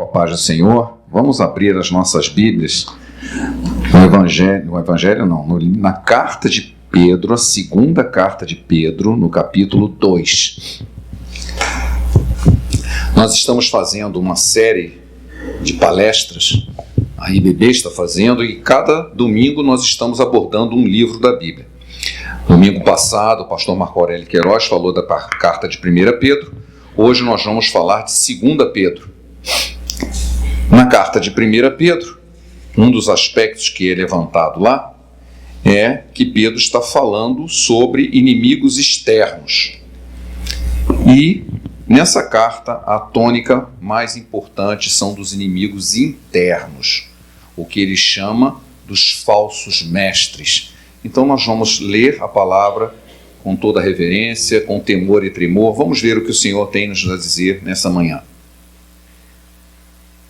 Com a paz do Senhor, vamos abrir as nossas Bíblias na carta de Pedro, a segunda carta de Pedro, no capítulo 2. Nós estamos fazendo uma série de palestras, a IBB está fazendo, e cada domingo nós estamos abordando um livro da Bíblia. Domingo passado, o pastor Marco Aurélio Queiroz falou da carta de 1 Pedro, hoje nós vamos falar de 2 Pedro. Na carta de 1 Pedro, um dos aspectos que é levantado lá é que Pedro está falando sobre inimigos externos. E nessa carta, a tônica mais importante são dos inimigos internos, o que ele chama dos falsos mestres. Então nós vamos ler a palavra com toda a reverência, com temor e tremor. Vamos ver o que o Senhor tem nos a dizer nessa manhã.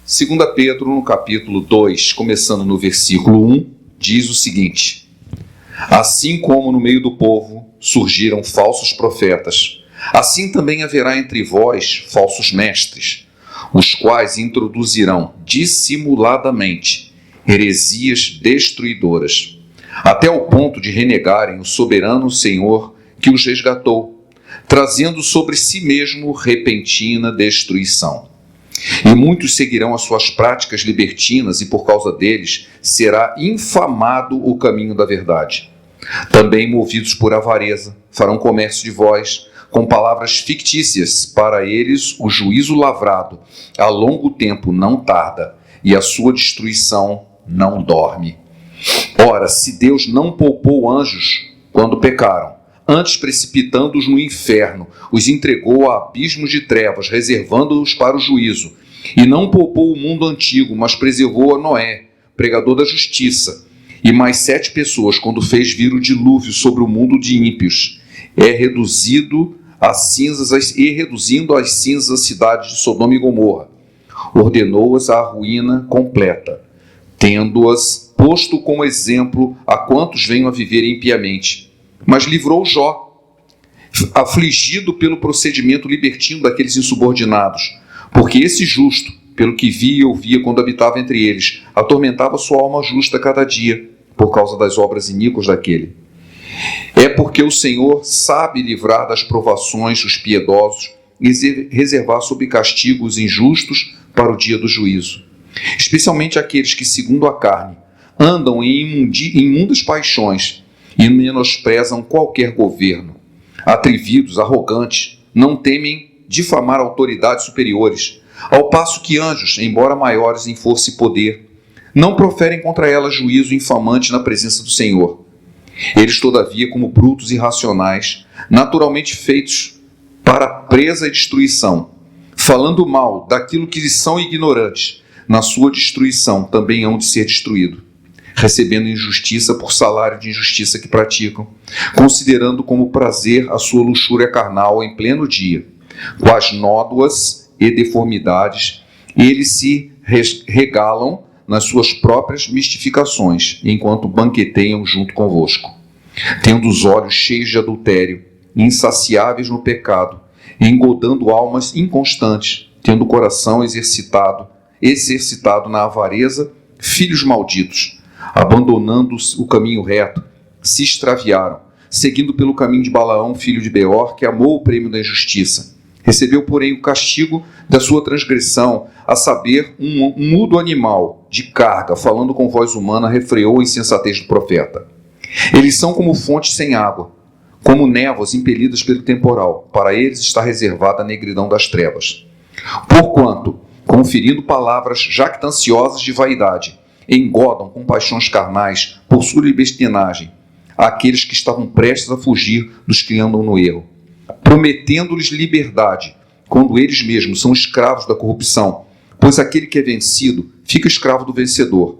2 Pedro, no capítulo 2, começando no versículo 1, diz o seguinte: assim como no meio do povo surgiram falsos profetas, assim também haverá entre vós falsos mestres, os quais introduzirão dissimuladamente heresias destruidoras, até o ponto de renegarem o soberano Senhor que os resgatou, trazendo sobre si mesmo repentina destruição. E muitos seguirão as suas práticas libertinas, e por causa deles será infamado o caminho da verdade. Também, movidos por avareza, farão comércio de vós, com palavras fictícias. Para eles o juízo lavrado a longo tempo não tarda, e a sua destruição não dorme. Ora, se Deus não poupou anjos quando pecaram, antes precipitando-os no inferno, os entregou a abismos de trevas, reservando-os para o juízo, e não poupou o mundo antigo, mas preservou a Noé, pregador da justiça, e mais 7 pessoas, quando fez vir o dilúvio sobre o mundo de ímpios, reduzindo às cinzas a cidade de Sodoma e Gomorra, ordenou-as à ruína completa, tendo-as posto como exemplo a quantos venham a viver impiamente. Mas livrou Jó, afligido pelo procedimento libertino daqueles insubordinados, porque esse justo, pelo que via e ouvia quando habitava entre eles, atormentava sua alma justa cada dia, por causa das obras iníquas daquele. É porque o Senhor sabe livrar das provações os piedosos e reservar sob castigo os injustos para o dia do juízo, especialmente aqueles que, segundo a carne, andam em imundas paixões e menosprezam qualquer governo. Atrevidos, arrogantes, não temem difamar autoridades superiores, ao passo que anjos, embora maiores em força e poder, não proferem contra elas juízo infamante na presença do Senhor. Eles, todavia, como brutos e irracionais, naturalmente feitos para presa e destruição, falando mal daquilo que lhes são ignorantes, na sua destruição também hão de ser destruídos, recebendo injustiça por salário de injustiça que praticam, considerando como prazer a sua luxúria carnal em pleno dia. Com as nódoas e deformidades, eles se regalam nas suas próprias mistificações, enquanto banqueteiam junto convosco, tendo os olhos cheios de adultério, insaciáveis no pecado, engodando almas inconstantes, tendo o coração exercitado na avareza, filhos malditos, abandonando o caminho reto, se extraviaram, seguindo pelo caminho de Balaão, filho de Beor, que amou o prêmio da injustiça. Recebeu, porém, o castigo da sua transgressão, a saber, um mudo animal de carga, falando com voz humana, refreou a insensatez do profeta. Eles são como fontes sem água, como névoas impelidas pelo temporal. Para eles está reservada a negridão das trevas. Porquanto, conferindo palavras jactanciosas de vaidade, engodam com paixões carnais, por sua libertinagem, aqueles que estavam prestes a fugir dos que andam no erro, prometendo-lhes liberdade, quando eles mesmos são escravos da corrupção, pois aquele que é vencido fica escravo do vencedor.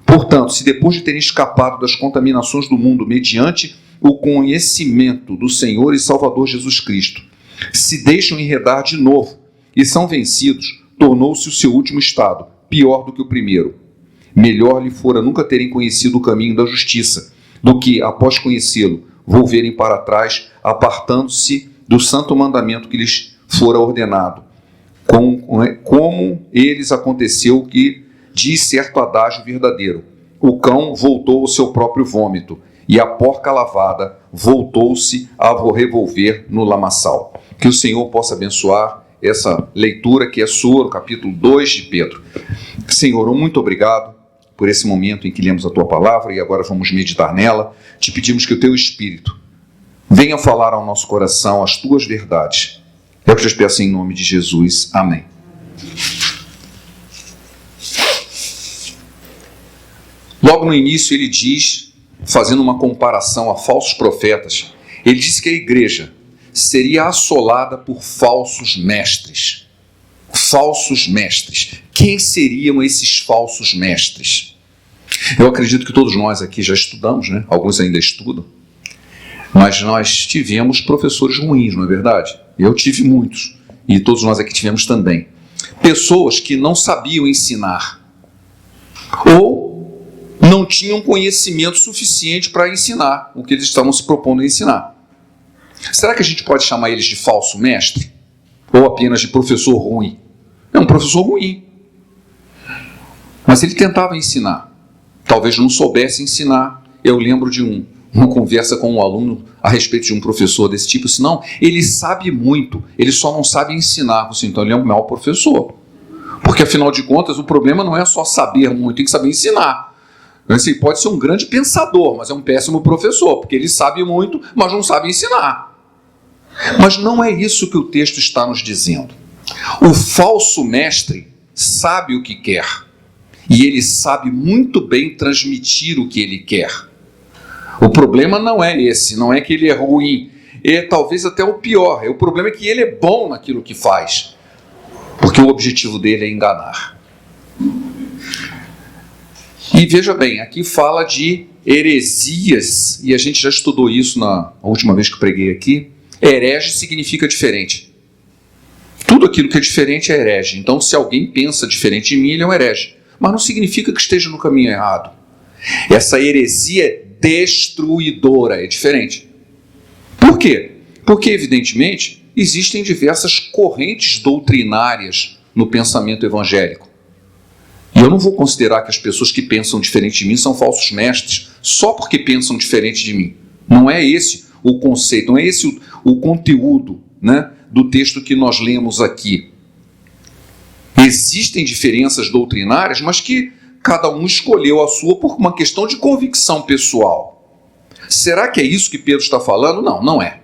Portanto, se depois de terem escapado das contaminações do mundo mediante o conhecimento do Senhor e Salvador Jesus Cristo, se deixam enredar de novo e são vencidos, tornou-se o seu último estado pior do que o primeiro. Melhor lhe fora nunca terem conhecido o caminho da justiça, do que, após conhecê-lo, volverem para trás, apartando-se do santo mandamento que lhes fora ordenado. como eles aconteceu que diz certo adágio verdadeiro: o cão voltou ao seu próprio vômito, e a porca lavada voltou-se a revolver no lamaçal. Que o Senhor possa abençoar essa leitura que é sua, no capítulo 2 de Pedro. Senhor, muito obrigado por esse momento em que lemos a Tua palavra e agora vamos meditar nela. Te pedimos que o Teu Espírito venha falar ao nosso coração as Tuas verdades. É o que eu te peço em nome de Jesus. Amém. Logo no início ele diz, fazendo uma comparação a falsos profetas, ele diz que a igreja seria assolada por falsos mestres. Falsos mestres. Quem seriam esses falsos mestres? Eu acredito que todos nós aqui já estudamos, né? Alguns ainda estudam, mas nós tivemos professores ruins, não é verdade? Eu tive muitos, e todos nós aqui tivemos também. Pessoas que não sabiam ensinar, ou não tinham conhecimento suficiente para ensinar o que eles estavam se propondo a ensinar. Será que a gente pode chamar eles de falso mestre? Ou apenas de professor ruim? É um professor ruim. Mas ele tentava ensinar. Talvez não soubesse ensinar. Eu lembro de uma conversa com um aluno a respeito de um professor desse tipo. Senão, ele sabe muito, ele só não sabe ensinar. Então ele é um mau professor. Porque, afinal de contas, o problema não é só saber muito, tem que saber ensinar. Ele pode ser um grande pensador, mas é um péssimo professor, porque ele sabe muito, mas não sabe ensinar. Mas não é isso que o texto está nos dizendo. O falso mestre sabe o que quer, e ele sabe muito bem transmitir o que ele quer. O problema não é esse, não é que ele é ruim, é talvez até o pior. O problema é que ele é bom naquilo que faz, porque o objetivo dele é enganar. E veja bem, aqui fala de heresias, e a gente já estudou isso na última vez que preguei aqui. Herege significa diferente. Tudo aquilo que é diferente é herege. Então, se alguém pensa diferente de mim, ele é um herege. Mas não significa que esteja no caminho errado. Essa heresia é destruidora, é diferente. Por quê? Porque, evidentemente, existem diversas correntes doutrinárias no pensamento evangélico. E eu não vou considerar que as pessoas que pensam diferente de mim são falsos mestres só porque pensam diferente de mim. Não é esse o conceito, não é esse o conteúdo, né, do texto que nós lemos aqui. Existem diferenças doutrinárias, mas que cada um escolheu a sua por uma questão de convicção pessoal. Será que é isso que Pedro está falando? Não, não é.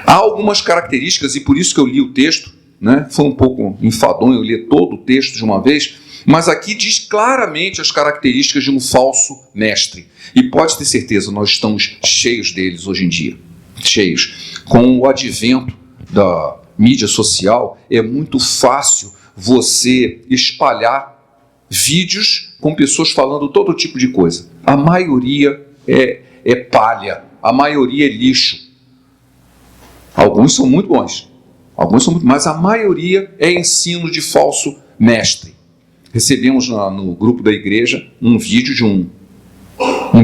Há algumas características, e por isso que eu li o texto, né, foi um pouco enfadonho eu ler todo o texto de uma vez, mas aqui diz claramente as características de um falso mestre. E pode ter certeza, nós estamos cheios deles hoje em dia. Cheios. Com o advento da mídia social, é muito fácil você espalhar vídeos com pessoas falando todo tipo de coisa. A maioria é palha, a maioria é lixo. Alguns são muito bons, mas a maioria é ensino de falso mestre. Recebemos no grupo da igreja um vídeo de um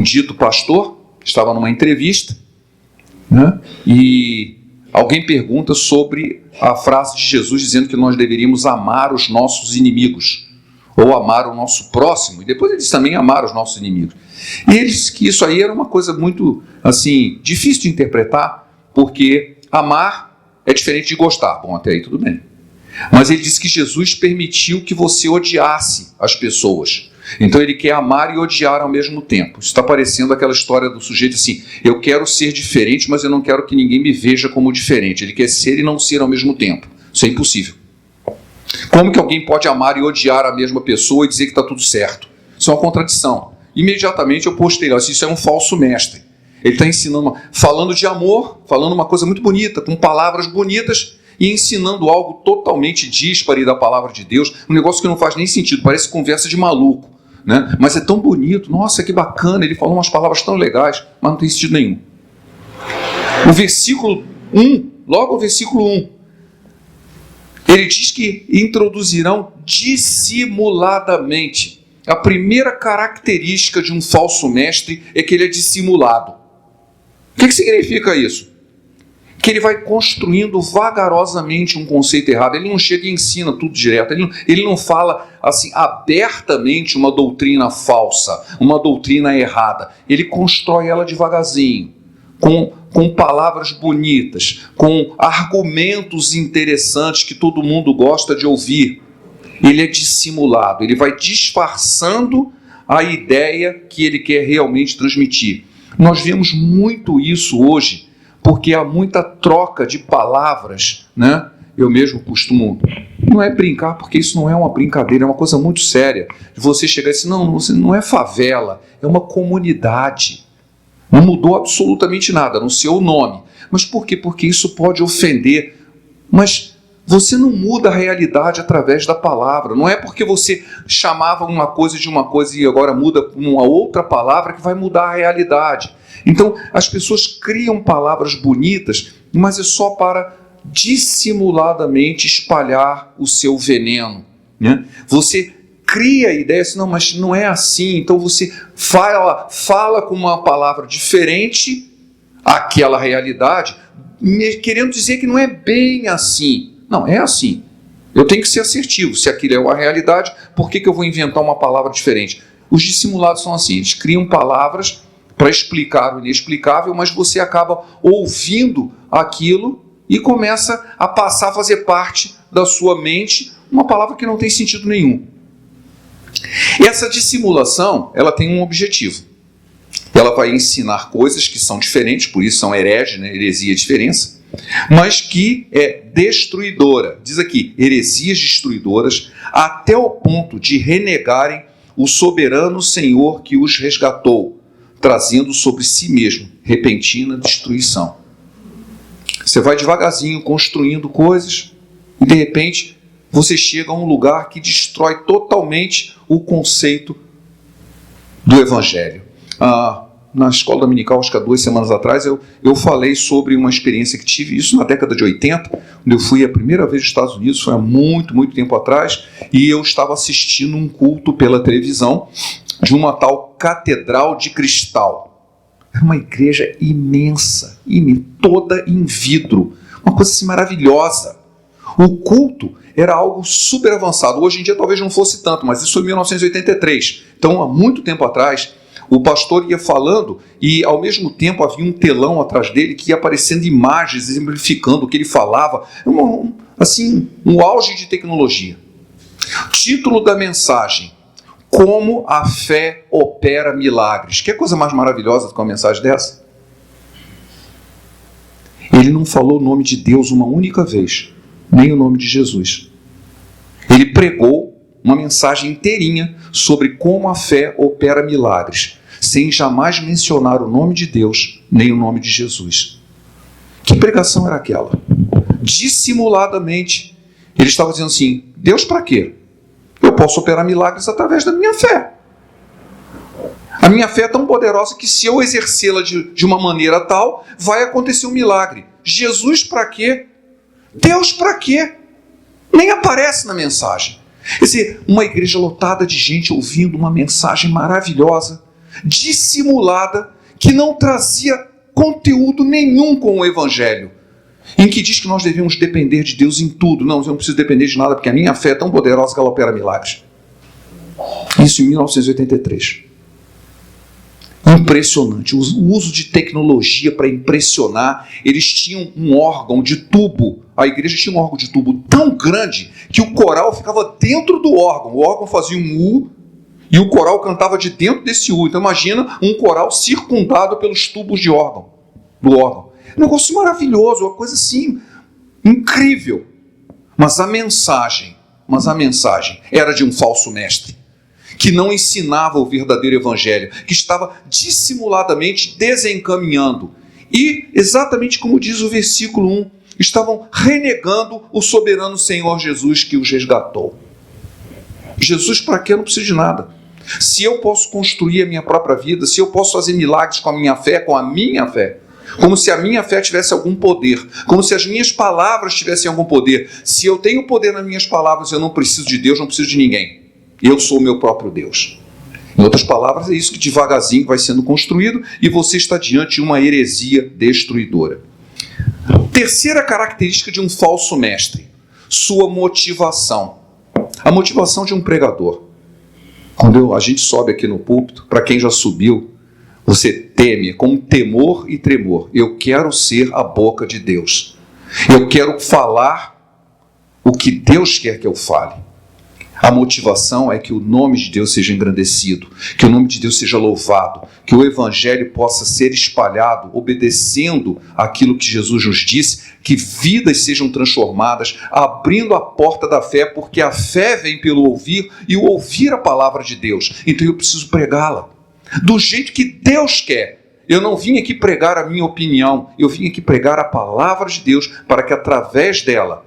dito pastor, que estava numa entrevista, né? E alguém pergunta sobre a frase de Jesus dizendo que nós deveríamos amar os nossos inimigos, ou amar o nosso próximo, e depois ele diz também amar os nossos inimigos. E ele disse que isso aí era uma coisa muito, assim, difícil de interpretar, porque amar é diferente de gostar. Bom, até aí tudo bem. Mas ele disse que Jesus permitiu que você odiasse as pessoas. Então ele quer amar e odiar ao mesmo tempo. Isso está parecendo aquela história do sujeito assim: eu quero ser diferente, mas eu não quero que ninguém me veja como diferente. Ele quer ser e não ser ao mesmo tempo. Isso é impossível. Como que alguém pode amar e odiar a mesma pessoa e dizer que está tudo certo? Isso é uma contradição. Imediatamente eu postei lá, isso é um falso mestre. Ele está ensinando, falando de amor, falando uma coisa muito bonita, com palavras bonitas, e ensinando algo totalmente díspare da palavra de Deus, um negócio que não faz nem sentido, parece conversa de maluco, né? Mas é tão bonito, nossa, que bacana, ele falou umas palavras tão legais, mas não tem sentido nenhum. O versículo 1, logo o versículo 1, ele diz que introduzirão dissimuladamente. A primeira característica de um falso mestre é que ele é dissimulado. O que significa isso? que ele vai construindo vagarosamente um conceito errado. Ele não chega e ensina tudo direto. Ele não fala assim abertamente uma doutrina falsa, uma doutrina errada. Ele constrói ela devagarzinho, com palavras bonitas, com argumentos interessantes que todo mundo gosta de ouvir. Ele é dissimulado, ele vai disfarçando a ideia que ele quer realmente transmitir. Nós vemos muito isso hoje, porque há muita troca de palavras, né? Eu mesmo costumo, não é brincar, porque isso não é uma brincadeira, é uma coisa muito séria. Você chegar e dizer, não é favela, é uma comunidade. Não mudou absolutamente nada, não sei o nome. Mas por quê? Porque isso pode ofender. Mas você não muda a realidade através da palavra. Não é porque você chamava uma coisa de uma coisa e agora muda com uma outra palavra que vai mudar a realidade. Então, as pessoas criam palavras bonitas, mas é só para dissimuladamente espalhar o seu veneno, né? Você cria a ideia assim, não, mas não é assim. Então você fala com uma palavra diferente àquela realidade, querendo dizer que não é bem assim. Não, é assim. Eu tenho que ser assertivo. Se aquilo é uma realidade, por que eu vou inventar uma palavra diferente? Os dissimulados são assim, eles criam palavras para explicar o inexplicável, mas você acaba ouvindo aquilo e começa a passar a fazer parte da sua mente uma palavra que não tem sentido nenhum. Essa dissimulação, ela tem um objetivo. Ela vai ensinar coisas que são diferentes, por isso são hereges, né? Heresia é diferença, mas que é destruidora. Diz aqui, heresias destruidoras, até o ponto de renegarem o soberano Senhor que os resgatou, trazendo sobre si mesmo repentina destruição. Você vai devagarzinho construindo coisas e de repente você chega a um lugar que destrói totalmente o conceito do Evangelho. Na escola dominical, acho que há 2 semanas atrás, eu falei sobre uma experiência que tive, isso na década de 80, quando eu fui a primeira vez aos Estados Unidos, foi há muito, muito tempo atrás, e eu estava assistindo um culto pela televisão de uma tal Catedral de Cristal. Era uma igreja imensa, toda em vidro, uma coisa assim maravilhosa. O culto era algo super avançado. Hoje em dia talvez não fosse tanto, mas isso foi em 1983. Então, há muito tempo atrás, o pastor ia falando e, ao mesmo tempo, havia um telão atrás dele que ia aparecendo imagens, exemplificando o que ele falava. Um auge de tecnologia. Título da mensagem: Como a fé opera milagres. Que coisa mais maravilhosa do que uma mensagem dessa? Ele não falou o nome de Deus uma única vez, nem o nome de Jesus. Ele pregou uma mensagem inteirinha sobre como a fé opera milagres, sem jamais mencionar o nome de Deus, nem o nome de Jesus. Que pregação era aquela? Dissimuladamente, ele estava dizendo assim, Deus para quê? Eu posso operar milagres através da minha fé. A minha fé é tão poderosa que se eu exercê-la de uma maneira tal, vai acontecer um milagre. Jesus para quê? Deus para quê? Nem aparece na mensagem. Quer dizer, uma igreja lotada de gente ouvindo uma mensagem maravilhosa, dissimulada, que não trazia conteúdo nenhum com o Evangelho, em que diz que nós devemos depender de Deus em tudo. Não, eu não preciso depender de nada, porque a minha fé é tão poderosa que ela opera milagres. Isso em 1983. Impressionante. O uso de tecnologia para impressionar. Eles tinham um órgão de tubo. A igreja tinha um órgão de tubo tão grande que o coral ficava dentro do órgão. O órgão fazia um U e o coral cantava de dentro desse U. Então imagina um coral circundado pelos tubos de órgão, do órgão. Um negócio maravilhoso, uma coisa assim, incrível. Mas a mensagem era de um falso mestre, que não ensinava o verdadeiro evangelho, que estava dissimuladamente desencaminhando. E, exatamente como diz o versículo 1, estavam renegando o soberano Senhor Jesus que os resgatou. Jesus para quê? Eu não preciso de nada. Se eu posso construir a minha própria vida, se eu posso fazer milagres com a minha fé, como se a minha fé tivesse algum poder, como se as minhas palavras tivessem algum poder. Se eu tenho poder nas minhas palavras, eu não preciso de Deus, não preciso de ninguém. Eu sou o meu próprio Deus. Em outras palavras, é isso que devagarzinho vai sendo construído e você está diante de uma heresia destruidora. Terceira característica de um falso mestre: sua motivação. A motivação de um pregador. Quando a gente sobe aqui no púlpito, para quem já subiu, você teme com temor e tremor. Eu quero ser a boca de Deus. Eu quero falar o que Deus quer que eu fale. A motivação é que o nome de Deus seja engrandecido, que o nome de Deus seja louvado, que o Evangelho possa ser espalhado, obedecendo aquilo que Jesus nos disse, que vidas sejam transformadas, abrindo a porta da fé, porque a fé vem pelo ouvir e o ouvir a palavra de Deus. Então eu preciso pregá-la do jeito que Deus quer. Eu não vim aqui pregar a minha opinião, eu vim aqui pregar a palavra de Deus para que através dela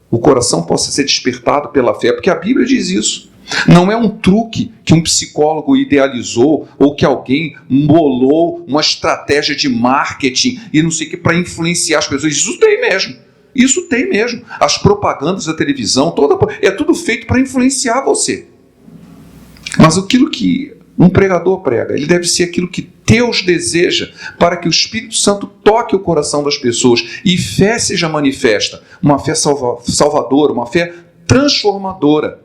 o coração possa ser despertado pela fé, porque a Bíblia diz isso. Não é um truque que um psicólogo idealizou ou que alguém bolou uma estratégia de marketing e não sei o que para influenciar as pessoas. Isso tem mesmo. Isso tem mesmo. As propagandas da televisão, é tudo feito para influenciar você. Mas aquilo que um pregador prega, ele deve ser aquilo que Deus deseja para que o Espírito Santo toque o coração das pessoas e fé seja manifesta, uma fé salvadora, uma fé transformadora.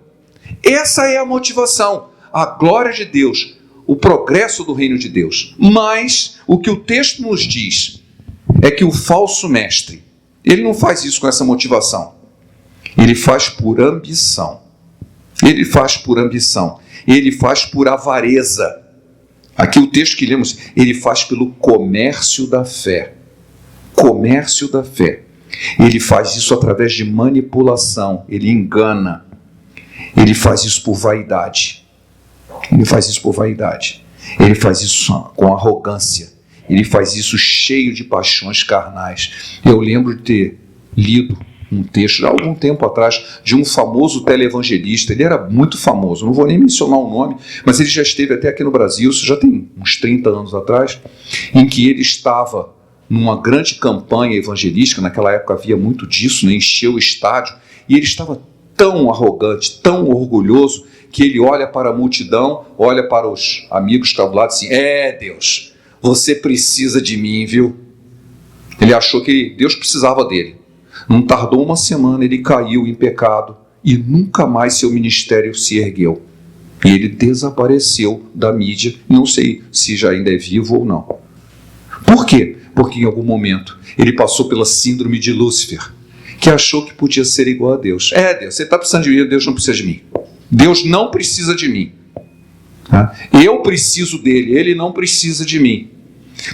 Essa é a motivação, a glória de Deus, o progresso do reino de Deus. Mas o que o texto nos diz é que o falso mestre, ele não faz isso com essa motivação, ele faz por ambição. Ele faz por ambição, ele faz por avareza. Aqui o texto que lemos, ele faz pelo comércio da fé. Comércio da fé. Ele faz isso através de manipulação, ele engana. Ele faz isso por vaidade. Ele faz isso por vaidade. Ele faz isso com arrogância. Ele faz isso cheio de paixões carnais. Eu lembro de ter lido um texto, há algum tempo atrás, de um famoso televangelista. Ele era muito famoso, não vou nem mencionar o nome, mas ele já esteve até aqui no Brasil, isso já tem uns 30 anos atrás, em que ele estava numa grande campanha evangelística, naquela época havia muito disso, né? Encheu o estádio, e ele estava tão arrogante, tão orgulhoso, que ele olha para a multidão, olha para os amigos que estavam do lado e assim, Deus, você precisa de mim, viu? Ele achou que Deus precisava dele. Não tardou uma semana, ele caiu em pecado e nunca mais seu ministério se ergueu. E ele desapareceu da mídia, não sei se já ainda é vivo ou não. Por quê? Porque em algum momento ele passou pela síndrome de Lúcifer, que achou que podia ser igual a Deus. Deus, você está precisando de mim, Deus não precisa de mim. Deus não precisa de mim. Eu preciso dele, ele não precisa de mim.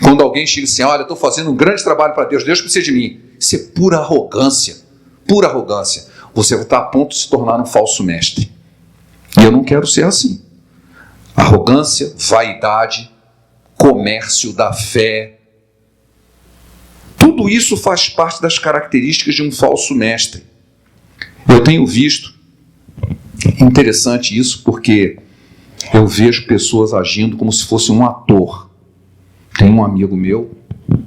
Quando alguém chega assim, olha, eu estou fazendo um grande trabalho para Deus, Deus precisa de mim. Isso é pura arrogância, pura arrogância. Você vai estar a ponto de se tornar um falso mestre. E eu não quero ser assim. Arrogância, vaidade, comércio da fé. Tudo isso faz parte das características de um falso mestre. Eu tenho visto, interessante isso, porque eu vejo pessoas agindo como se fosse um ator. Tem um amigo meu,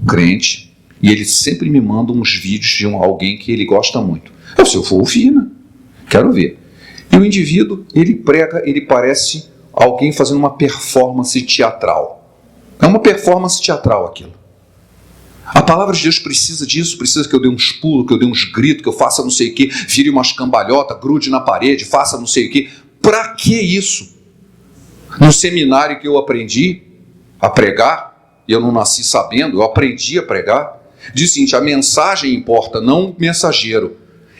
crente, e ele sempre me manda uns vídeos de alguém que ele gosta muito. Eu vou ouvir, né? Quero ver. E o indivíduo, ele prega, ele parece alguém fazendo uma performance teatral. É uma performance teatral aquilo. A palavra de Deus precisa disso, precisa que eu dê uns pulos, que eu dê uns gritos, que eu faça não sei o quê, vire umas cambalhotas, grude na parede, faça não sei o quê. Para que isso? No seminário que eu aprendi a pregar, eu não nasci sabendo, eu aprendi a pregar, diz o seguinte, a mensagem importa, não o mensageiro.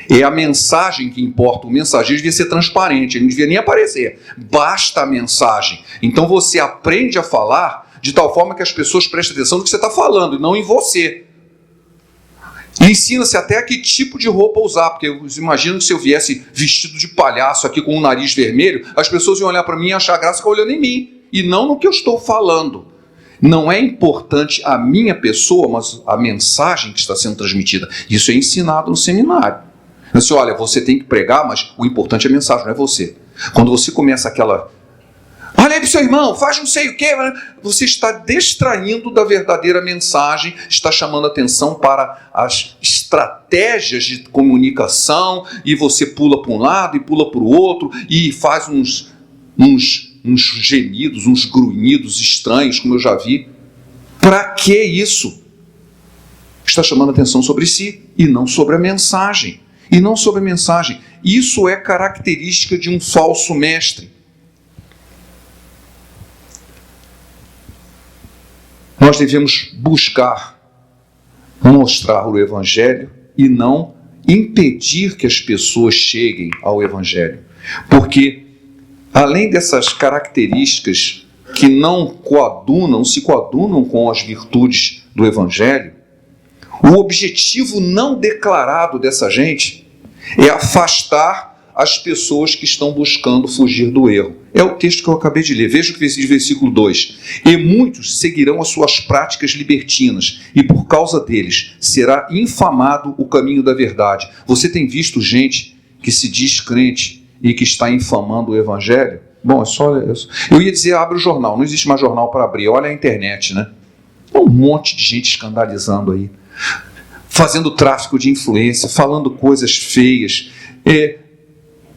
É a mensagem que importa, o mensageiro devia ser transparente, ele não devia nem aparecer, basta a mensagem. Então você aprende a falar de tal forma que as pessoas prestem atenção no que você está falando, e não em você. E ensina-se até que tipo de roupa usar, porque eu imagino que se eu viesse vestido de palhaço aqui com o nariz vermelho, as pessoas iam olhar para mim e achar graça ficar olhando em mim, e não no que eu estou falando. Não é importante a minha pessoa, mas a mensagem que está sendo transmitida. Isso é ensinado no seminário. Você, olha, você tem que pregar, mas o importante é a mensagem, não é você. Quando você começa aquela... Olha aí para o seu irmão, faz não sei o quê. Você está distraindo da verdadeira mensagem, está chamando atenção para as estratégias de comunicação, e você pula para um lado e pula para o outro, e faz uns gemidos, uns grunhidos estranhos, como eu já vi. Para que isso? está chamando a atenção sobre si e não sobre a mensagem. Isso é característica de um falso mestre. Nós devemos buscar mostrar o Evangelho e não impedir que as pessoas cheguem ao Evangelho. Porque, além dessas características que se coadunam com as virtudes do Evangelho, o objetivo não declarado dessa gente é afastar as pessoas que estão buscando fugir do erro. É o texto que eu acabei de ler. Veja o que diz o versículo 2. E muitos seguirão as suas práticas libertinas, e por causa deles será infamado o caminho da verdade. Você tem visto gente que se diz crente e que está infamando o Evangelho? Bom, é só isso. Eu ia dizer, abre o jornal. Não existe mais jornal para abrir. Olha a internet, né? Um monte de gente escandalizando aí, fazendo tráfico de influência, falando coisas feias,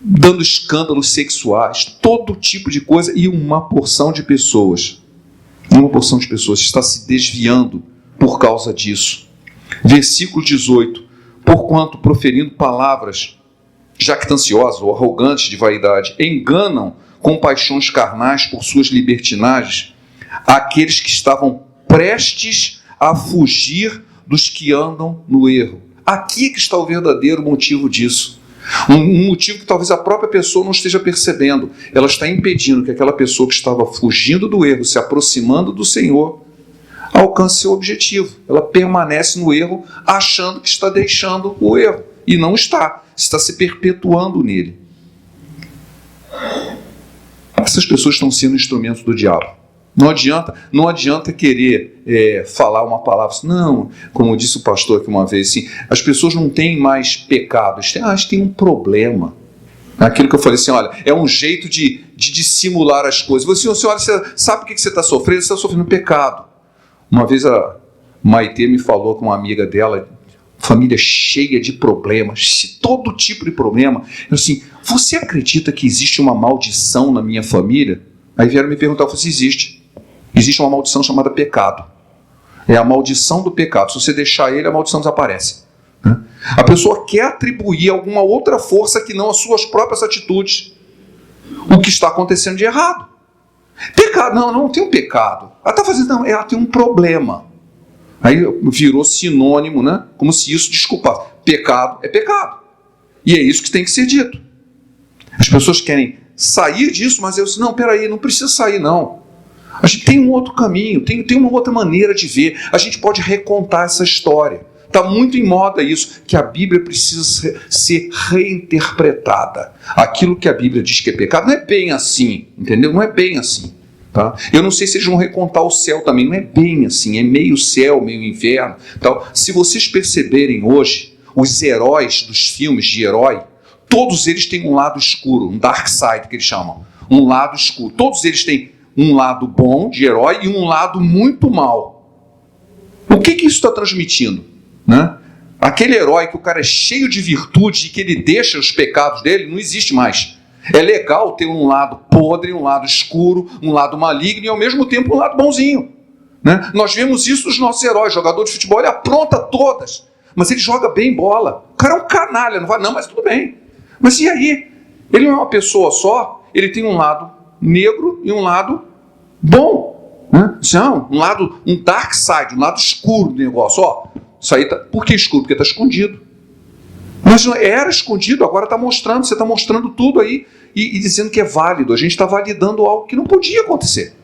dando escândalos sexuais, todo tipo de coisa, e uma porção de pessoas está se desviando por causa disso. Versículo 18. Porquanto, proferindo palavras jactanciosas ou arrogantes de vaidade, enganam com paixões carnais por suas libertinagens aqueles que estavam prestes a fugir dos que andam no erro. Aqui que está o verdadeiro motivo disso. Um motivo que talvez a própria pessoa não esteja percebendo. Ela está impedindo que aquela pessoa que estava fugindo do erro, se aproximando do Senhor, alcance seu objetivo. Ela permanece no erro, achando que está deixando o erro. E não está se perpetuando nele. Essas pessoas estão sendo instrumentos do diabo. Não adianta querer falar uma palavra assim, não, como disse o pastor aqui uma vez, assim, as pessoas não têm mais pecado, elas têm um problema. Aquilo que eu falei assim, olha, é um jeito de dissimular as coisas. Você olha, você sabe o que você está sofrendo? Você está sofrendo pecado. Uma vez a Maitê me falou com uma amiga dela, família cheia de problemas, todo tipo de problema. Eu assim, você acredita que existe uma maldição na minha família? Aí vieram me perguntar, eu falei, existe. Existe uma maldição chamada pecado. É a maldição do pecado. Se você deixar ele, a maldição desaparece. A pessoa quer atribuir alguma outra força que não as suas próprias atitudes o que está acontecendo de errado. Pecado, não tem um pecado. Ela está fazendo, não, ela tem um problema. Aí virou sinônimo, né? Como se isso desculpasse. Pecado é pecado. E é isso que tem que ser dito. As pessoas querem sair disso, mas eu disse, não, peraí, não precisa sair, não. A gente tem um outro caminho, tem uma outra maneira de ver. A gente pode recontar essa história. Está muito em moda isso, que a Bíblia precisa ser reinterpretada. Aquilo que a Bíblia diz que é pecado não é bem assim, entendeu? Não é bem assim. Tá? Eu não sei se eles vão recontar o céu também, não é bem assim, é meio céu, meio inferno. Então, se vocês perceberem hoje, os heróis dos filmes de herói, todos eles têm um lado escuro, um dark side que eles chamam, um lado escuro. Todos eles têm um lado bom de herói e um lado muito mau. O que isso está transmitindo? Né? Aquele herói que o cara é cheio de virtude e que ele deixa os pecados dele, não existe mais. É legal ter um lado podre, um lado escuro, um lado maligno e ao mesmo tempo um lado bonzinho. Né? Nós vemos isso nos nossos heróis. Jogador de futebol, ele apronta todas, mas ele joga bem bola. O cara é um canalha, não vai não, mas tudo bem. Mas e aí? Ele não é uma pessoa só, ele tem um lado negro e um lado bom. Né? Um dark side, um lado escuro do negócio. Isso aí por que escuro? Porque está escondido. Mas era escondido, agora está mostrando, você está mostrando tudo aí e dizendo que é válido. A gente está validando algo que não podia acontecer.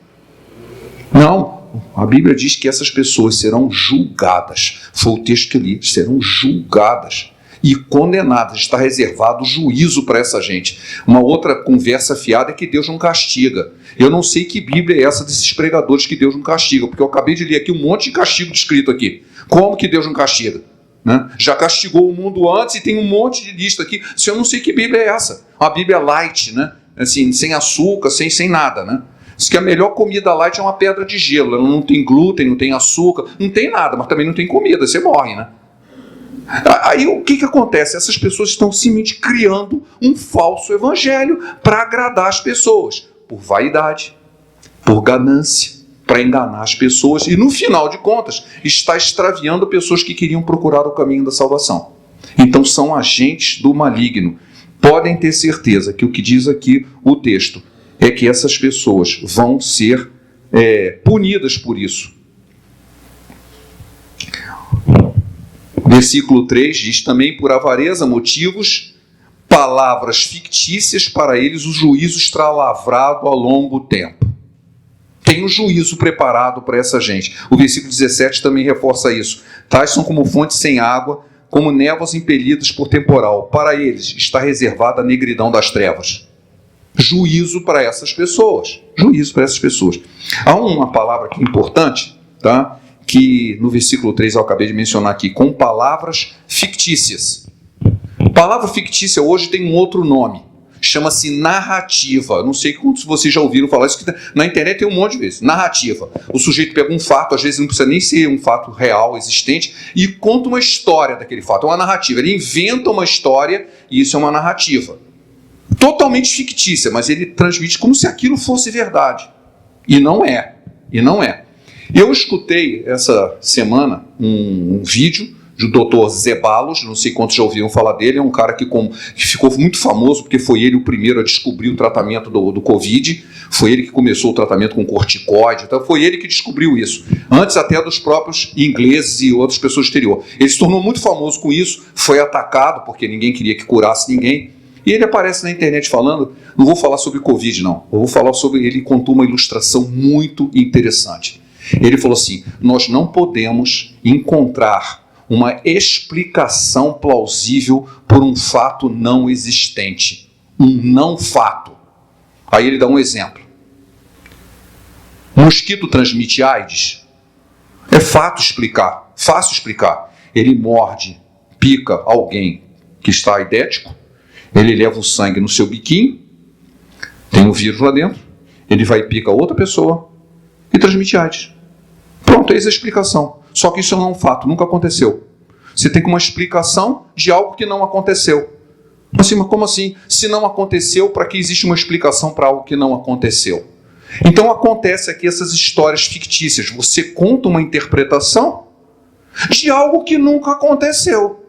Não, a Bíblia diz que essas pessoas serão julgadas. Foi o texto que eu li, serão julgadas e condenadas. Está reservado juízo para essa gente. Uma outra conversa fiada é que Deus não castiga. Eu não sei que Bíblia é essa desses pregadores que Deus não castiga, porque eu acabei de ler aqui um monte de castigo descrito aqui. Como que Deus não castiga? Né? Já castigou o mundo antes e tem um monte de lista aqui. Se eu não sei que Bíblia é essa. Uma Bíblia light, né? Assim, sem açúcar, sem nada, né? Diz que a melhor comida light é uma pedra de gelo. Ela não tem glúten, não tem açúcar, não tem nada, mas também não tem comida, você morre, né? Aí o que acontece? Essas pessoas estão simplesmente criando um falso evangelho para agradar as pessoas, por vaidade, por ganância, para enganar as pessoas e, no final de contas, está extraviando pessoas que queriam procurar o caminho da salvação. Então, são agentes do maligno. Podem ter certeza que o que diz aqui o texto é que essas pessoas vão ser punidas por isso. Versículo 3 diz também: por avareza, motivos, palavras fictícias, para eles o juízo está lavrado a longo tempo. Tem um juízo preparado para essa gente. O versículo 17 também reforça isso. Tais são como fontes sem água, como névoas impelidas por temporal. Para eles está reservada a negridão das trevas. Juízo para essas pessoas. Juízo para essas pessoas. Há uma palavra aqui importante, tá? Que no versículo 3 eu acabei de mencionar aqui, com palavras fictícias. Palavra fictícia hoje tem um outro nome. Chama-se narrativa. Não sei quantos vocês já ouviram falar isso, que na internet tem um monte de vezes. Narrativa. O sujeito pega um fato, às vezes não precisa nem ser um fato real, existente, e conta uma história daquele fato. É uma narrativa. Ele inventa uma história e isso é uma narrativa. Totalmente fictícia, mas ele transmite como se aquilo fosse verdade. E não é. E não é. Eu escutei essa semana um vídeo do Dr. Zeballos, não sei quantos já ouviram falar dele, é um cara que ficou muito famoso porque foi ele o primeiro a descobrir o tratamento do Covid, foi ele que começou o tratamento com corticoide, então foi ele que descobriu isso, antes até dos próprios ingleses e outras pessoas do exterior. Ele se tornou muito famoso com isso, foi atacado porque ninguém queria que curasse ninguém, e ele aparece na internet falando, não vou falar sobre Covid não, eu vou falar sobre, ele contou uma ilustração muito interessante. Ele falou assim: nós não podemos encontrar uma explicação plausível por um fato não existente. Um não fato. Aí ele dá um exemplo. Mosquito transmite AIDS? É fácil explicar. Ele morde, pica alguém que está aidético, ele leva o sangue no seu biquinho, tem um vírus lá dentro, ele vai e pica outra pessoa e transmite AIDS. Pronto, eis a explicação. Só que isso não é um fato, nunca aconteceu. Você tem uma explicação de algo que não aconteceu. Assim, mas como assim? Se não aconteceu, para que existe uma explicação para algo que não aconteceu? Então acontece aqui essas histórias fictícias. Você conta uma interpretação de algo que nunca aconteceu.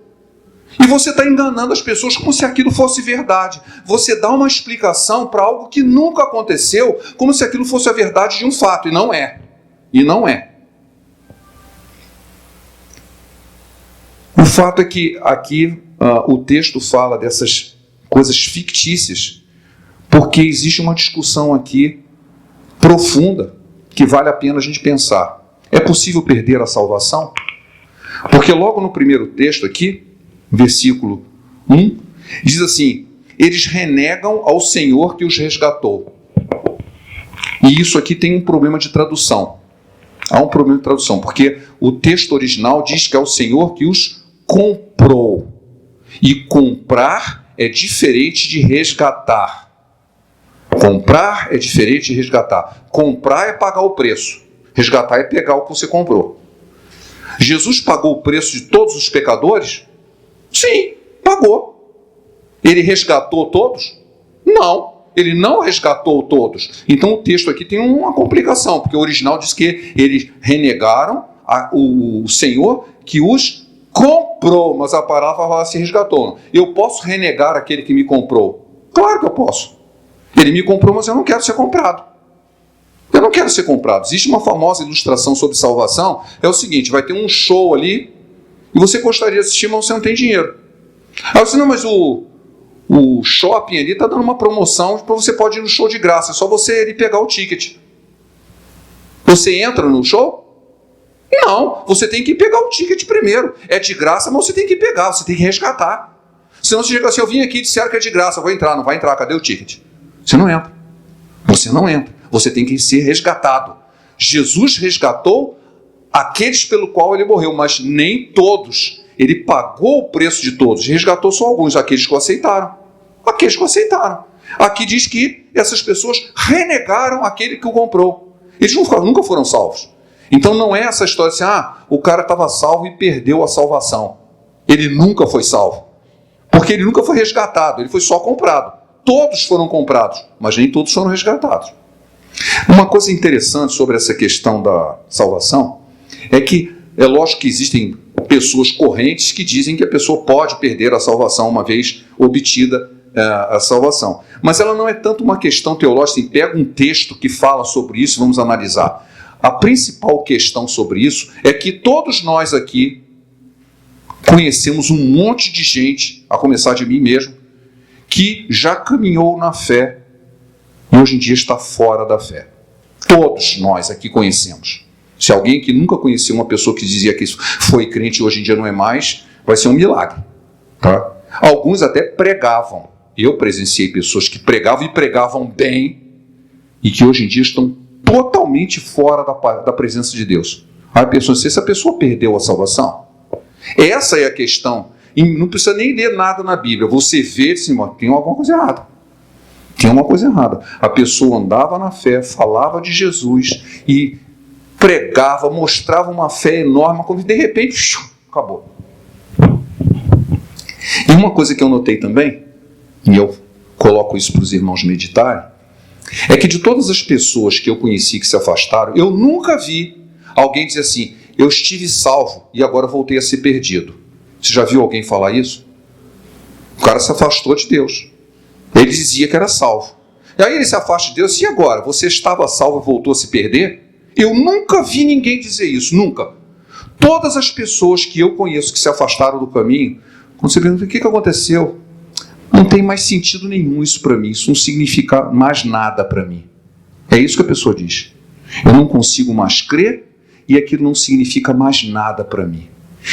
E você está enganando as pessoas como se aquilo fosse verdade. Você dá uma explicação para algo que nunca aconteceu, como se aquilo fosse a verdade de um fato. E não é. E não é. O fato é que aqui o texto fala dessas coisas fictícias, porque existe uma discussão aqui profunda que vale a pena a gente pensar. É possível perder a salvação? Porque logo no primeiro texto aqui, versículo 1, diz assim: eles renegam ao Senhor que os resgatou. E isso aqui tem um problema de tradução. Há um problema de tradução, porque o texto original diz que é o Senhor que os comprou. E comprar é diferente de resgatar. Comprar é diferente de resgatar. Comprar é pagar o preço. Resgatar é pegar o que você comprou. Jesus pagou o preço de todos os pecadores? Sim, pagou. Ele resgatou todos? Não. Ele não resgatou todos. Então o texto aqui tem uma complicação, porque o original diz que eles renegaram o Senhor que os comprou, mas a palavra fala assim: resgatou. Eu posso renegar aquele que me comprou? Claro que eu posso. Ele me comprou, mas eu não quero ser comprado. Eu não quero ser comprado. Existe uma famosa ilustração sobre salvação, é o seguinte: vai ter um show ali, e você gostaria de assistir, mas você não tem dinheiro. Aí você, não, mas o shopping ali está dando uma promoção para você pode ir no show de graça, é só você ir pegar o ticket. Você entra no show? Não, você tem que pegar o ticket primeiro. É de graça, mas você tem que pegar, você tem que resgatar. Senão você chega assim: eu vim aqui e disseram que é de graça, eu vou entrar. Não vai entrar, cadê o ticket? Você não entra. Você não entra. Você tem que ser resgatado. Jesus resgatou aqueles pelo qual ele morreu, mas nem todos. Ele pagou o preço de todos, resgatou só alguns, aqueles que o aceitaram. Aqueles que o aceitaram. Aqui diz que essas pessoas renegaram aquele que o comprou. Eles nunca foram salvos. Então não é essa história assim: o cara estava salvo e perdeu a salvação. Ele nunca foi salvo. Porque ele nunca foi resgatado, ele foi só comprado. Todos foram comprados, mas nem todos foram resgatados. Uma coisa interessante sobre essa questão da salvação é que é lógico que existem pessoas correntes que dizem que a pessoa pode perder a salvação uma vez obtida a salvação. Mas ela não é tanto uma questão teológica, assim, pega um texto que fala sobre isso e vamos analisar. A principal questão sobre isso é que todos nós aqui conhecemos um monte de gente, a começar de mim mesmo, que já caminhou na fé e hoje em dia está fora da fé. Todos nós aqui conhecemos. Se alguém que nunca conheceu uma pessoa que dizia que foi crente e hoje em dia não é mais, vai ser um milagre. Tá? Alguns até pregavam. Eu presenciei pessoas que pregavam e pregavam bem e que hoje em dia estão totalmente fora da presença de Deus. Aí a pessoa, se essa pessoa perdeu a salvação, essa é a questão. E não precisa nem ler nada na Bíblia. Você vê assim, tem alguma coisa errada. Tem uma coisa errada. A pessoa andava na fé, falava de Jesus e pregava, mostrava uma fé enorme, como de repente, acabou. E uma coisa que eu notei também, e eu coloco isso para os irmãos meditarem, é que de todas as pessoas que eu conheci que se afastaram, eu nunca vi alguém dizer assim, eu estive salvo e agora voltei a ser perdido. Você já viu alguém falar isso? O cara se afastou de Deus. Ele dizia que era salvo. E aí ele se afasta de Deus, e agora? Você estava salvo e voltou a se perder? Eu nunca vi ninguém dizer isso, nunca. Todas as pessoas que eu conheço que se afastaram do caminho, quando você pergunta o que aconteceu, não tem mais sentido nenhum isso para mim, isso não significa mais nada para mim. É isso que a pessoa diz. Eu não consigo mais crer e aquilo não significa mais nada para mim.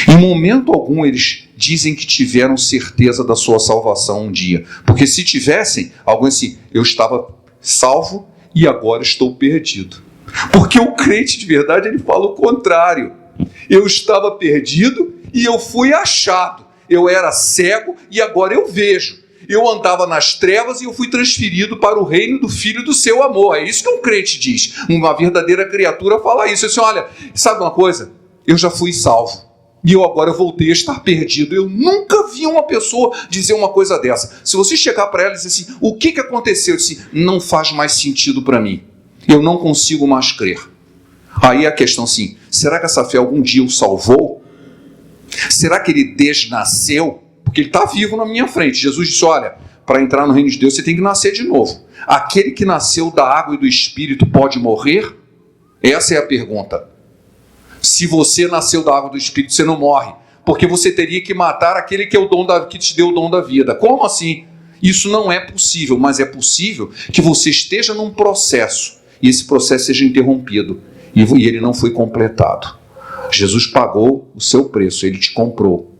Em momento algum eles dizem que tiveram certeza da sua salvação um dia. Porque se tivessem, alguém assim, eu estava salvo e agora estou perdido. Porque o crente de verdade, ele fala o contrário. Eu estava perdido e eu fui achado. Eu era cego e agora eu vejo. Eu andava nas trevas e eu fui transferido para o reino do Filho do seu amor. É isso que um crente diz. Uma verdadeira criatura fala isso. Assim, olha, sabe uma coisa? Eu já fui salvo. E eu agora voltei a estar perdido. Eu nunca vi uma pessoa dizer uma coisa dessa. Se você chegar para ela e dizer assim, o que aconteceu? Eu disse, não faz mais sentido para mim. Eu não consigo mais crer. Aí a questão assim, será que essa fé algum dia o salvou? Será que ele desnasceu? Porque ele está vivo na minha frente. Jesus disse, olha, para entrar no reino de Deus você tem que nascer de novo. Aquele que nasceu da água e do Espírito pode morrer? Essa é a pergunta. Se você nasceu da água e do Espírito, você não morre. Porque você teria que matar aquele que, que te deu o dom da vida. Como assim? Isso não é possível, mas é possível que você esteja num processo e esse processo seja interrompido e ele não foi completado. Jesus pagou o seu preço, ele te comprou,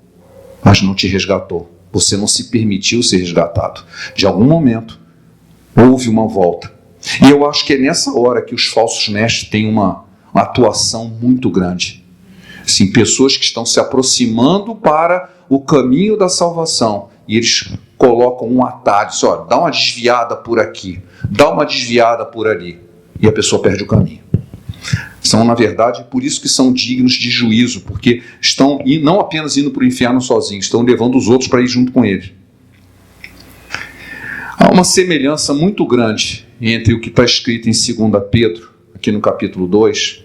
mas não te resgatou. Você não se permitiu ser resgatado. De algum momento, houve uma volta. E eu acho que é nessa hora que os falsos mestres têm uma atuação muito grande. Assim, pessoas que estão se aproximando para o caminho da salvação e eles colocam um atalho, assim, ó, dá uma desviada por aqui, dá uma desviada por ali, e a pessoa perde o caminho. São, na verdade, por isso que são dignos de juízo, porque estão não apenas indo para o inferno sozinhos, estão levando os outros para ir junto com eles. Há uma semelhança muito grande entre o que está escrito em 2 Pedro, aqui no capítulo 2,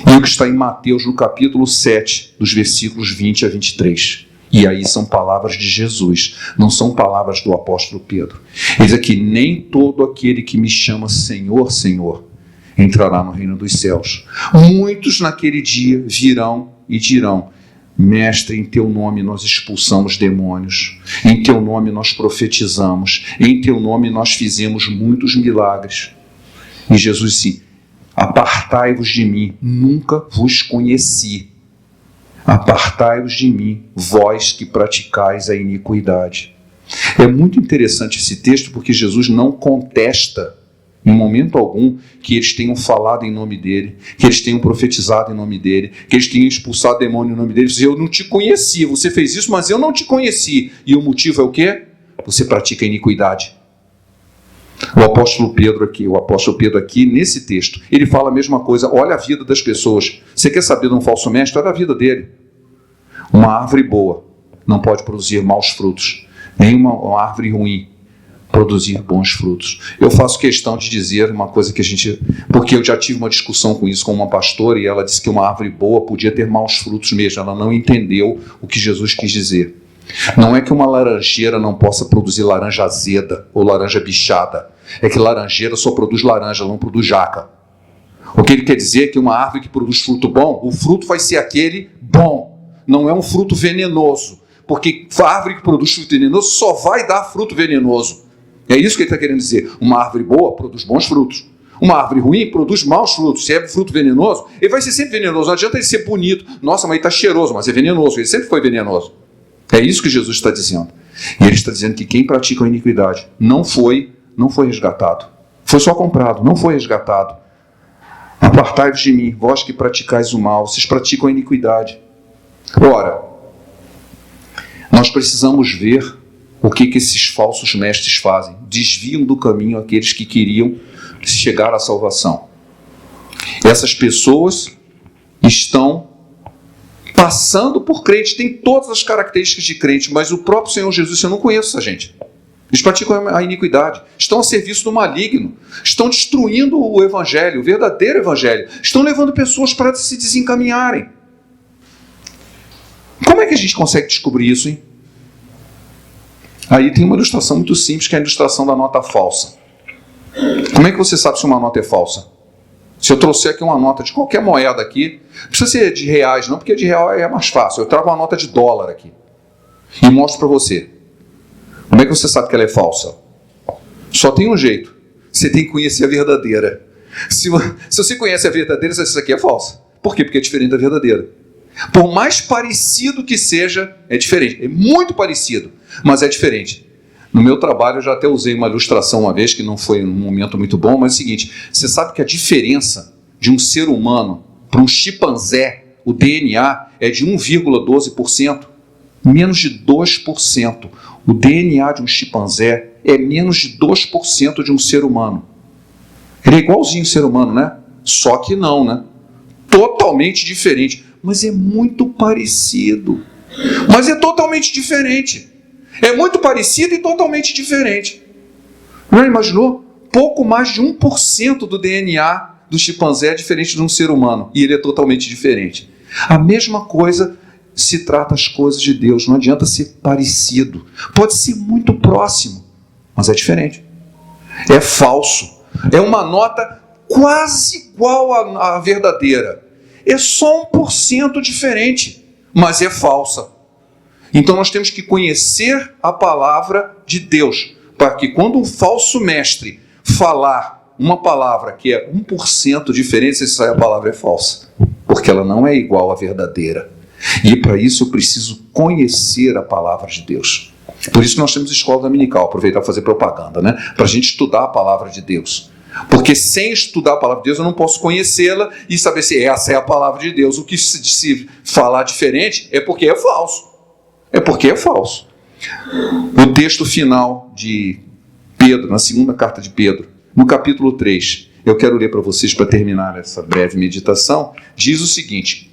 e o que está em Mateus, no capítulo 7, dos versículos 20 a 23. E aí são palavras de Jesus, não são palavras do apóstolo Pedro. Ele diz aqui, nem todo aquele que me chama Senhor, Senhor, entrará no reino dos céus. Muitos naquele dia virão e dirão, Mestre, em teu nome nós expulsamos demônios, em teu nome nós profetizamos, em teu nome nós fizemos muitos milagres. E Jesus disse, apartai-vos de mim, nunca vos conheci. Apartai-vos de mim, vós que praticais a iniquidade. É muito interessante esse texto porque Jesus não contesta em momento algum que eles tenham falado em nome dele, que eles tenham profetizado em nome dele, que eles tenham expulsado demônio em nome dele. Ele diz, eu não te conheci, você fez isso, mas eu não te conheci. E o motivo é o quê? Você pratica a iniquidade. O apóstolo Pedro aqui, nesse texto, ele fala a mesma coisa. Olha a vida das pessoas. Você quer saber de um falso mestre? Olha a vida dele. Uma árvore boa não pode produzir maus frutos. Nem uma árvore ruim produzir bons frutos. Eu faço questão de dizer uma coisa porque eu já tive uma discussão com isso com uma pastora e ela disse que uma árvore boa podia ter maus frutos mesmo. Ela não entendeu o que Jesus quis dizer. Não é que uma laranjeira não possa produzir laranja azeda ou laranja bichada. É que laranjeira só produz laranja, ela não produz jaca. O que ele quer dizer é que uma árvore que produz fruto bom, o fruto vai ser aquele bom. Não é um fruto venenoso. Porque a árvore que produz fruto venenoso só vai dar fruto venenoso. É isso que ele está querendo dizer. Uma árvore boa produz bons frutos. Uma árvore ruim produz maus frutos. Se é fruto venenoso, ele vai ser sempre venenoso. Não adianta ele ser bonito. Nossa, mas ele está cheiroso, mas é venenoso. Ele sempre foi venenoso. É isso que Jesus está dizendo. E ele está dizendo que quem pratica a iniquidade não foi resgatado. Foi só comprado, não foi resgatado. Apartai-vos de mim, vós que praticais o mal. Vocês praticam a iniquidade. Ora, nós precisamos ver o que esses falsos mestres fazem. Desviam do caminho aqueles que queriam chegar à salvação. Essas pessoas estão passando por crentes, têm todas as características de crente, mas o próprio Senhor Jesus, eu não conheço essa gente. Eles praticam a iniquidade, estão a serviço do maligno, estão destruindo o evangelho, o verdadeiro evangelho, estão levando pessoas para se desencaminharem. Como é que a gente consegue descobrir isso, hein? Aí tem uma ilustração muito simples, que é a ilustração da nota falsa. Como é que você sabe se uma nota é falsa? Se eu trouxer aqui uma nota de qualquer moeda aqui, não precisa ser de reais não, porque de real é mais fácil. Eu trago uma nota de dólar aqui e mostro para você. Como é que você sabe que ela é falsa? Só tem um jeito. Você tem que conhecer a verdadeira. Se você conhece a verdadeira, você diz que isso aqui é falsa. Por quê? Porque é diferente da verdadeira. Por mais parecido que seja, é diferente. É muito parecido, mas é diferente. No meu trabalho, eu já até usei uma ilustração uma vez, que não foi um momento muito bom, mas é o seguinte, você sabe que a diferença de um ser humano para um chimpanzé, o DNA, é de 1,12%, menos de 2%. O DNA de um chimpanzé é menos de 2% de um ser humano. Ele é igualzinho ao ser humano, né? Só que não, né? Totalmente diferente. Mas é muito parecido. Mas é totalmente diferente. É muito parecido e totalmente diferente. Já imaginou? Pouco mais de 1% do DNA do chimpanzé é diferente de um ser humano. E ele é totalmente diferente. A mesma coisa se trata as coisas de Deus. Não adianta ser parecido. Pode ser muito próximo, mas é diferente. É falso. É uma nota quase igual à verdadeira. É só 1% diferente, mas é falsa. Então nós temos que conhecer a palavra de Deus, para que quando um falso mestre falar uma palavra que é 1% diferente, você sabe que a palavra é falsa, porque ela não é igual à verdadeira. E para isso eu preciso conhecer a palavra de Deus. Por isso que nós temos escola dominical, aproveitar para fazer propaganda, né? Para a gente estudar a palavra de Deus. Porque sem estudar a palavra de Deus eu não posso conhecê-la e saber se essa é a palavra de Deus. O que se falar diferente é porque é falso. É porque é falso. O texto final de Pedro, na segunda carta de Pedro, no capítulo 3, eu quero ler para vocês para terminar essa breve meditação, diz o seguinte,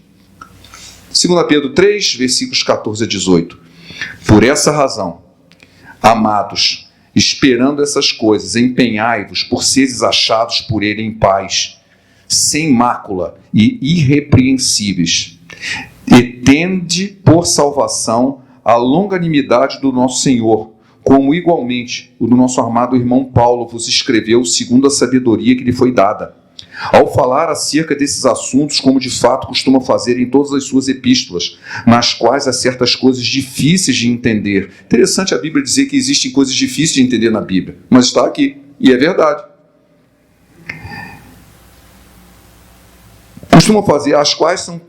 2 Pedro 3, versículos 14 a 18. Por essa razão, amados, esperando essas coisas, empenhai-vos por seres achados por ele em paz, sem mácula e irrepreensíveis. E tende por salvação a longanimidade do nosso Senhor, como igualmente o do nosso amado irmão Paulo vos escreveu segundo a sabedoria que lhe foi dada, ao falar acerca desses assuntos, como de fato costuma fazer em todas as suas epístolas, nas quais há certas coisas difíceis de entender. Interessante a Bíblia dizer que existem coisas difíceis de entender na Bíblia, mas está aqui, e é verdade. Costuma fazer, as quais são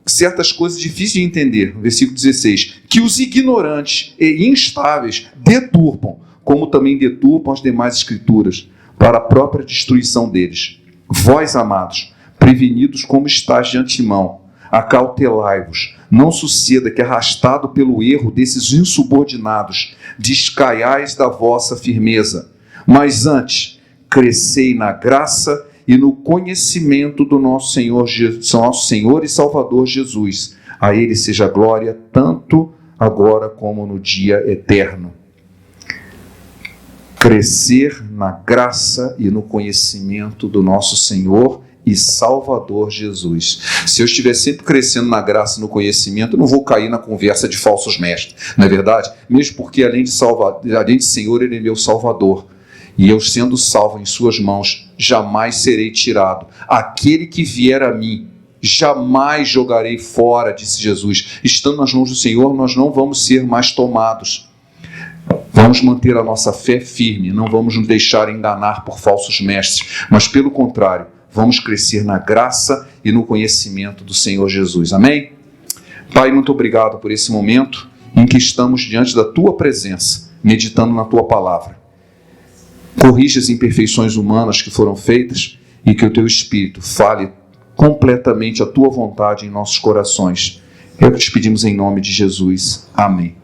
certas coisas difíceis de entender, versículo 16, que os ignorantes e instáveis deturpam, como também deturpam as demais escrituras, para a própria destruição deles. Vós, amados, prevenidos como estáis de antemão, acautelai-vos, não suceda que, arrastado pelo erro desses insubordinados, descaiais da vossa firmeza, mas antes, crescei na graça e no conhecimento do nosso Senhor e Salvador Jesus. A Ele seja glória, tanto agora como no dia eterno. crescer na graça e no conhecimento do nosso Senhor e Salvador Jesus. Se eu estiver sempre crescendo na graça e no conhecimento, eu não vou cair na conversa de falsos mestres, não é verdade? Mesmo porque além de Senhor, Ele é meu Salvador. E eu, sendo salvo em suas mãos, jamais serei tirado. Aquele que vier a mim, jamais jogarei fora, disse Jesus. Estando nas mãos do Senhor, nós não vamos ser mais tomados. Vamos manter a nossa fé firme, não vamos nos deixar enganar por falsos mestres, mas pelo contrário, vamos crescer na graça e no conhecimento do Senhor Jesus. Amém? Pai, muito obrigado por esse momento em que estamos diante da Tua presença, meditando na Tua palavra. Corrige as imperfeições humanas que foram feitas e que o Teu Espírito fale completamente a Tua vontade em nossos corações. É o que te pedimos em nome de Jesus. Amém.